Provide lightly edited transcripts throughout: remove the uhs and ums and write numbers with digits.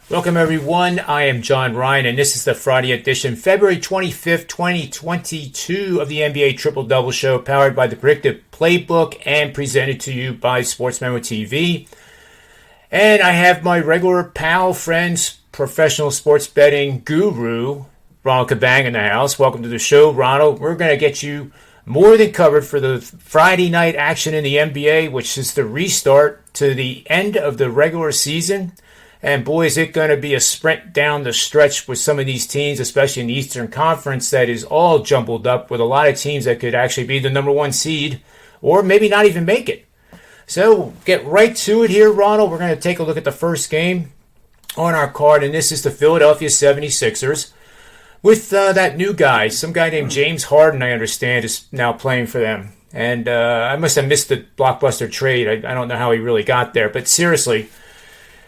Welcome, everyone. I am John Ryan, and this is the Friday edition, February 25th, 2022 of the NBA Triple-Double Show, powered by the Predictive Playbook and presented to you by SportsMemo TV. And I have my regular pal, friends, professional sports betting guru, Ronald Cabang in the house. Welcome to the show, Ronald. We're going to get you more than covered for the Friday night action in the NBA, which is the restart to the end of the regular season. And boy, is it going to be a sprint down the stretch with some of these teams, especially in the Eastern Conference, that is all jumbled up with a lot of teams that could actually be the number one seed or maybe not even make it. So we'll get right to it here, Ronald. We're going to take a look at the first game on our card, and this is the Philadelphia 76ers with that new guy, some guy named James Harden, I understand, is now playing for them. And I must have missed the blockbuster trade. I don't know how he really got there, but seriously,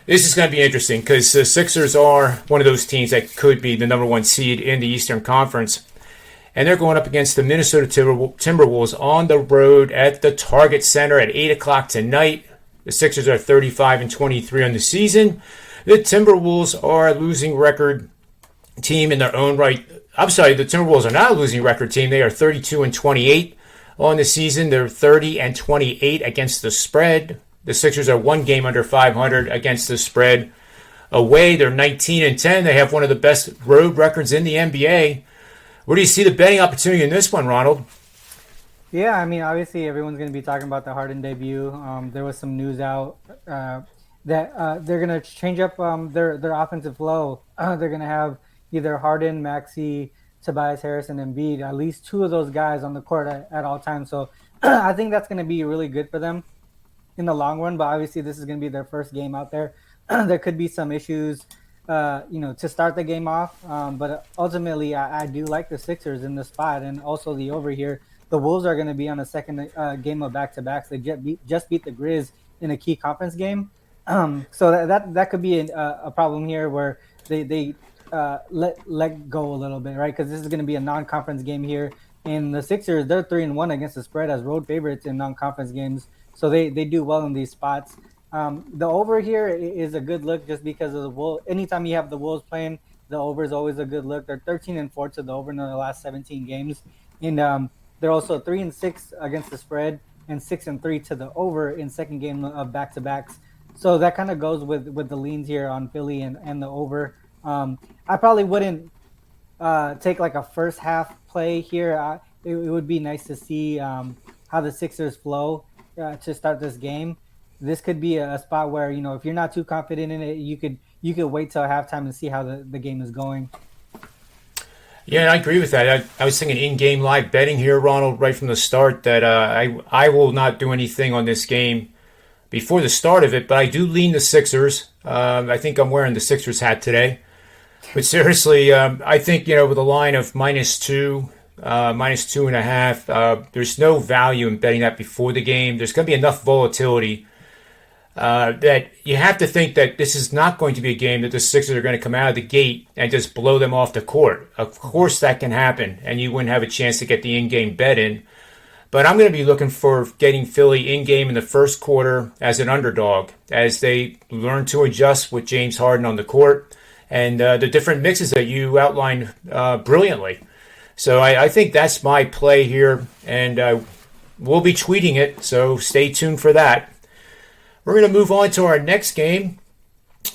this is going to be interesting because the Sixers are one of those teams that could be the number one seed in the Eastern Conference. And they're going up against the Minnesota Timberwolves on the road at the Target Center at 8 o'clock tonight. The Sixers are 35-23 on the season. The Timberwolves are a losing record team in their own right. I'm sorry, the Timberwolves are not a losing record team. They are 32-28 on the season. They're 30-28 against the spread. The Sixers are one game under 500 against the spread. Away, they're 19-10. They have one of the best road records in the NBA. Where do you see the betting opportunity in this one, Ronald? Yeah, I mean, obviously everyone's going to be talking about the Harden debut. There was some news out that they're going to change up their offensive flow. They're going to have either Harden, Maxey, Tobias Harris, and Embiid, at least two of those guys on the court at all times. So I think that's going to be really good for them in the long run, but obviously this is going to be their first game out there. There could be some issues, to start the game off. But ultimately, I do like the Sixers in the spot, and also the over here. The Wolves are going to be on a second game of back-to-backs. They just beat the Grizz in a key conference game. So that could be a problem here where they let go a little bit, right? Because this is going to be a non-conference game here. And the Sixers, they're 3-1 against the spread as road favorites in non-conference games. So they do well in these spots. The over here is a good look just because of the Wolves. Anytime you have the Wolves playing, the over is always a good look. They're 13-4 to the over in the last 17 games. And they're also 3-6 against the spread and 6-3 to the over in second game of back-to-backs. So that kind of goes with the leans here on Philly and the over. I probably wouldn't take like a first half play here. It would be nice to see how the Sixers flow to start this game. This could be a spot where, if you're not too confident in it, you could wait till halftime and see how the game is going. Yeah, I agree with that. I was thinking in-game live betting here, Ronald, right from the start, that I will not do anything on this game before the start of it, but I do lean the Sixers. I think I'm wearing the Sixers hat today. But seriously, I think, with a line of -2, -2.5, there's no value in betting that before the game. There's going to be enough volatility that you have to think that this is not going to be a game that the Sixers are going to come out of the gate and just blow them off the court. Of course that can happen, and you wouldn't have a chance to get the in-game bet in. But I'm going to be looking for getting Philly in-game in the first quarter as an underdog as they learn to adjust with James Harden on the court and the different mixes that you outlined brilliantly. So I think that's my play here, and we'll be tweeting it, so stay tuned for that. We're going to move on to our next game,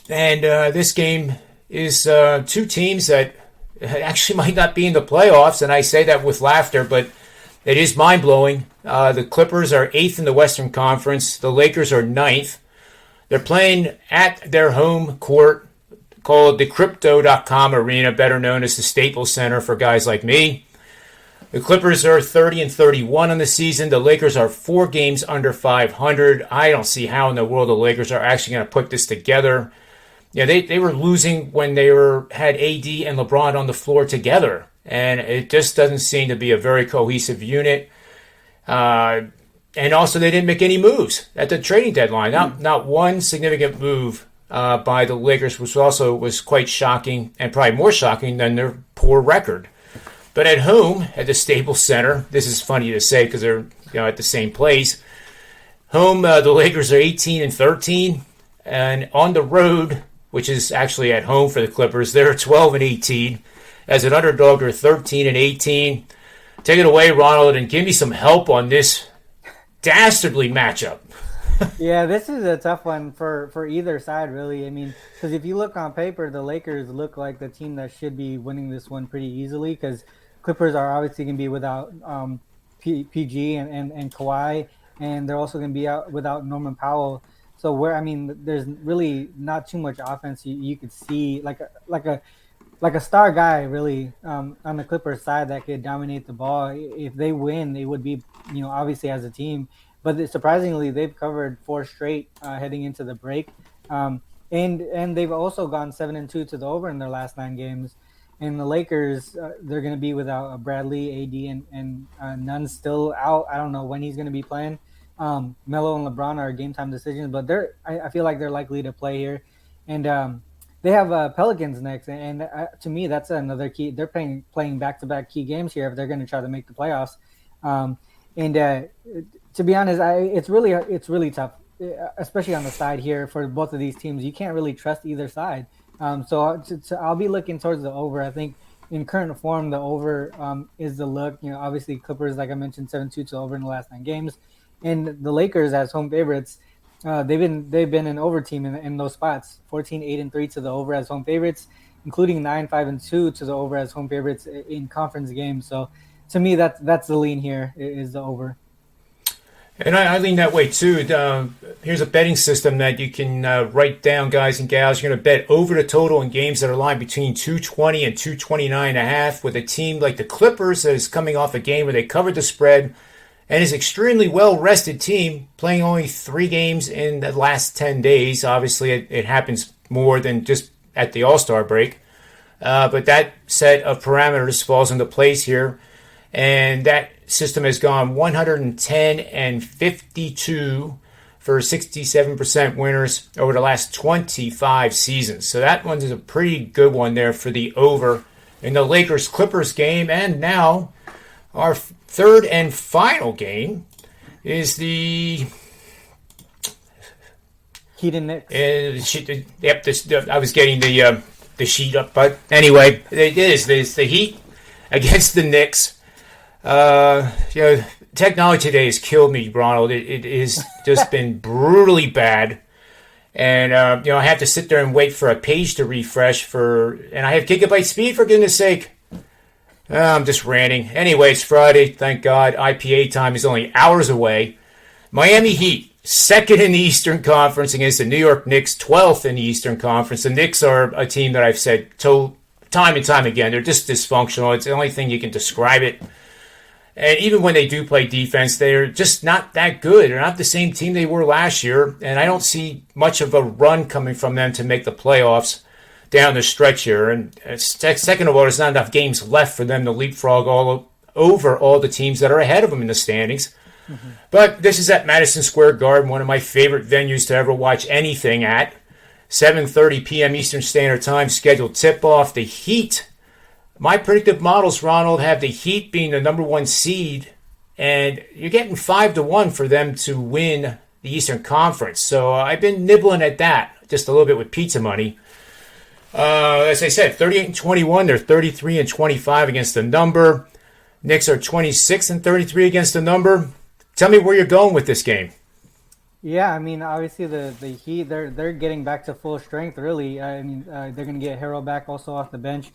and this game is two teams that actually might not be in the playoffs, and I say that with laughter, but it is mind-blowing. The Clippers are 8th in the Western Conference. The Lakers are 9th. They're playing at their home court called the Crypto.com Arena, better known as the Staples Center for guys like me. The Clippers are 30-31 on the season. The Lakers are 4 games under 500. I don't see how in the world the Lakers are actually going to put this together. Yeah, they were losing when they had AD and LeBron on the floor together, and it just doesn't seem to be a very cohesive unit. And also, they didn't make any moves at the trading deadline. Not one significant move by the Lakers, which also was quite shocking, and probably more shocking than their poor record. But at home, at the Staples Center, this is funny to say because they're at the same place. Home, the Lakers are 18-13, and on the road, which is actually at home for the Clippers. They're 12 and 18. As an underdog, they're 13 and 18. Take it away, Ronald, and give me some help on this dastardly matchup. Yeah, this is a tough one for either side, really. I mean, because if you look on paper, the Lakers look like the team that should be winning this one pretty easily. Because Clippers are obviously going to be without PG and Kawhi, and they're also going to be out without Norman Powell. So where I mean, there's really not too much offense you could see like a star guy really on the Clippers side that could dominate the ball. If they win, it would be obviously as a team. But surprisingly, they've covered four straight heading into the break, and they've also gone 7-2 to the over in their last 9 games. And the Lakers, they're going to be without Bradley, AD, and Nunn's still out. I don't know when he's going to be playing. Melo and LeBron are game time decisions, but I feel like they're likely to play here. And they have Pelicans next, and to me, that's another key. They're playing back-to-back key games here if they're going to try to make the playoffs. And to be honest, it's really tough, especially on the side here for both of these teams. You can't really trust either side. So I'll be looking towards the over. I think in current form, the over is the look. Obviously Clippers, like I mentioned, 7-2 to over in the last 9 games, and the Lakers as home favorites. They've been an over team in those spots. 14-8-3 to the over as home favorites, including 9-5-2 to the over as home favorites in conference games. So to me, that's the lean here is the over. And I lean that way too. Here's a betting system that you can write down, guys and gals. You're going to bet over the total in games that are lined between 220 and 229.5, with a team like the Clippers that is coming off a game where they covered the spread and is extremely well-rested team, playing only 3 games in the last 10 days. Obviously, it happens more than just at the All-Star break. But that set of parameters falls into place here. And that system has gone 110 and 52 for 67% winners over the last 25 seasons. So that one is a pretty good one there for the over in the Lakers-Clippers game. And now our third and final game is the Heat and Knicks. I was getting the sheet up, but anyway, it is the Heat against the Knicks. Technology today has killed me, Ronald. It has just been brutally bad. And, I have to sit there and wait for a page to refresh and I have gigabyte speed, for goodness sake. I'm just ranting. Anyway, it's Friday, thank God. IPA time is only hours away. Miami Heat, second in the Eastern Conference against the New York Knicks, 12th in the Eastern Conference. The Knicks are a team that I've said time and time again, they're just dysfunctional. It's the only thing you can describe it. And even when they do play defense, they're just not that good. They're not the same team they were last year, and I don't see much of a run coming from them to make the playoffs down the stretch here. And second of all, there's not enough games left for them to leapfrog over all the teams that are ahead of them in the standings. Mm-hmm. But this is at Madison Square Garden, one of my favorite venues to ever watch anything at. 7:30 p.m. Eastern Standard Time scheduled tip-off. The Heat, my predictive models, Ronald, have the Heat being the number 1 seed, and you're getting 5-1 for them to win the Eastern Conference. So I've been nibbling at that just a little bit with pizza money. As I said, 38-21. They're 33-25 against the number. Knicks are 26-33 against the number. Tell me where you're going with this game. Yeah, I mean, obviously the Heat, they're getting back to full strength, really. I mean, they're going to get Harrell back also off the bench.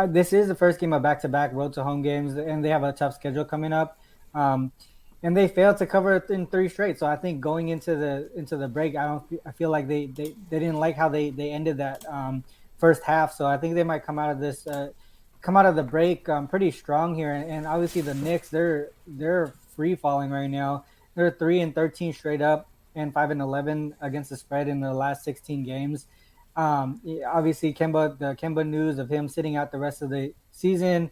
This is the first game of back-to-back road to home games, and they have a tough schedule coming up. And they failed to cover it in 3 straight. So I think going into the break, I feel like they didn't like how they ended that first half. So I think they might come out of the break pretty strong here. And obviously the Knicks, they're free falling right now. They're 3-13 straight up and 5-11 against the spread in the last 16 games. Obviously, the Kemba news of him sitting out the rest of the season.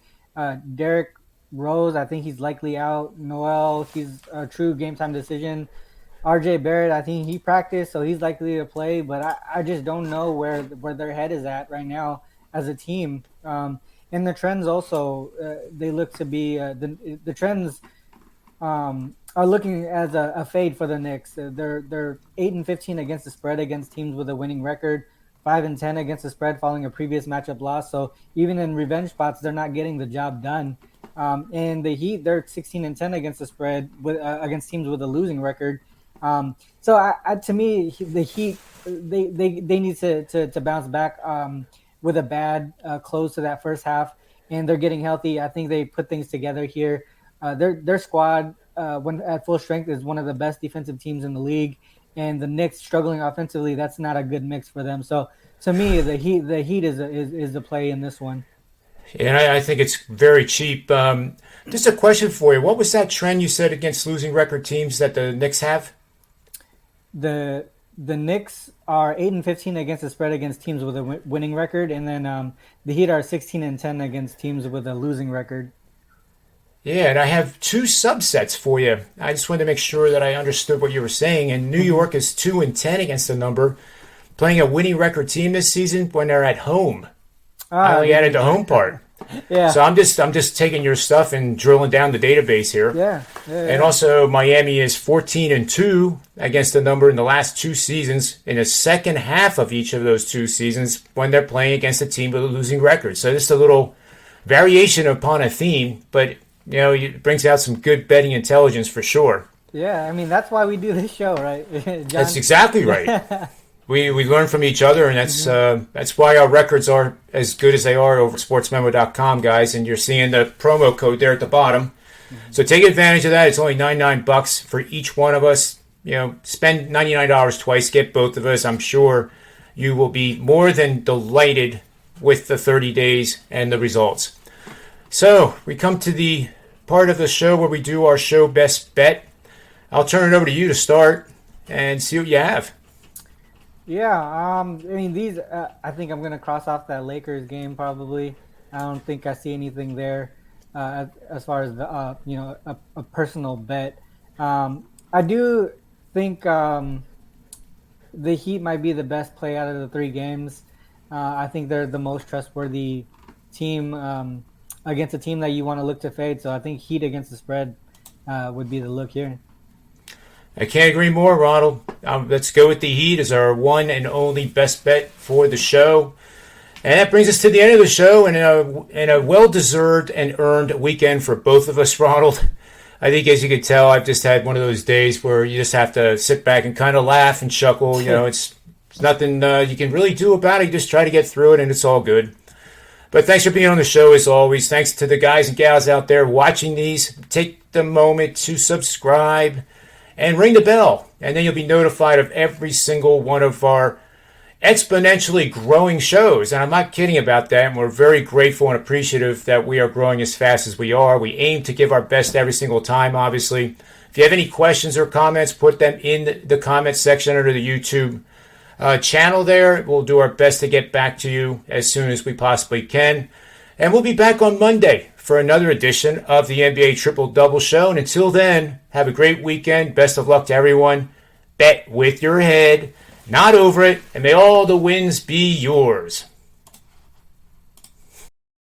Derrick Rose, I think he's likely out. Noel, he's a true game time decision. RJ Barrett, I think he practiced, so he's likely to play. But I just don't know where their head is at right now as a team. And the trends also, they look to be the trends. Are looking as a fade for the Knicks. They're 8-15 against the spread against teams with a winning record. 5-10 against the spread following a previous matchup loss. So even in revenge spots, they're not getting the job done. And the Heat, they're 16-10 against the spread against teams with a losing record. So to me, the Heat, they need to bounce back with a bad close to that first half, and they're getting healthy. I think they put things together here. Their squad, when at full strength, is one of the best defensive teams in the league, and the Knicks struggling offensively. That's not a good mix for them. So to me, the Heat is the play in this one. And I think it's very cheap. Just a question for you. What was that trend you said against losing record teams that the Knicks have? The Knicks are 8-15 against the spread against teams with a winning record, and then the Heat are 16-10 against teams with a losing record. Yeah, and I have two subsets for you. I just wanted to make sure that I understood what you were saying. And New York is 2-10 against the number, playing a winning record team this season when they're at home. I only added the home part. Yeah. So I'm just taking your stuff and drilling down the database here. Yeah. And also Miami is 14-2 against the number in the last two seasons in the second half of each of those two seasons when they're playing against a team with a losing record. So just a little variation upon a theme, but it brings out some good betting intelligence for sure. Yeah, I mean that's why we do this show, right? John? That's exactly right. We learn from each other, and that's why our records are as good as they are over at SportsMemo.com, guys. And you're seeing the promo code there at the bottom. So take advantage of that. It's only $99 for each one of us. Spend $99 twice, get both of us. I'm sure you will be more than delighted with the 30 days and the results. So we come to the part of the show where we do our show best bet. I'll turn it over to you to start and see what you have. Yeah, I mean these. I think I'm going to cross off that Lakers game probably. I don't think I see anything there as far as the a personal bet. I do think the Heat might be the best play out of the three games. I think they're the most trustworthy team against a team that you want to look to fade. So I think Heat against the spread would be the look here. I can't agree more, Ronald. Let's go with the Heat as our one and only best bet for the show. And that brings us to the end of the show and a well-deserved and earned weekend for both of us, Ronald. I think, as you can tell, I've just had one of those days where you just have to sit back and kind of laugh and chuckle. It's nothing you can really do about it. You just try to get through it, and it's all good. But thanks for being on the show, as always. Thanks to the guys and gals out there watching these. Take the moment to subscribe and ring the bell, and then you'll be notified of every single one of our exponentially growing shows. And I'm not kidding about that, and we're very grateful and appreciative that we are growing as fast as we are. We aim to give our best every single time, obviously. If you have any questions or comments, put them in the comments section under the YouTube channel there. We'll do our best to get back to you as soon as we possibly can. And we'll be back on Monday for another edition of the NBA Triple Double Show. And until then, have a great weekend. Best of luck to everyone. Bet with your head, not over it, and may all the wins be yours.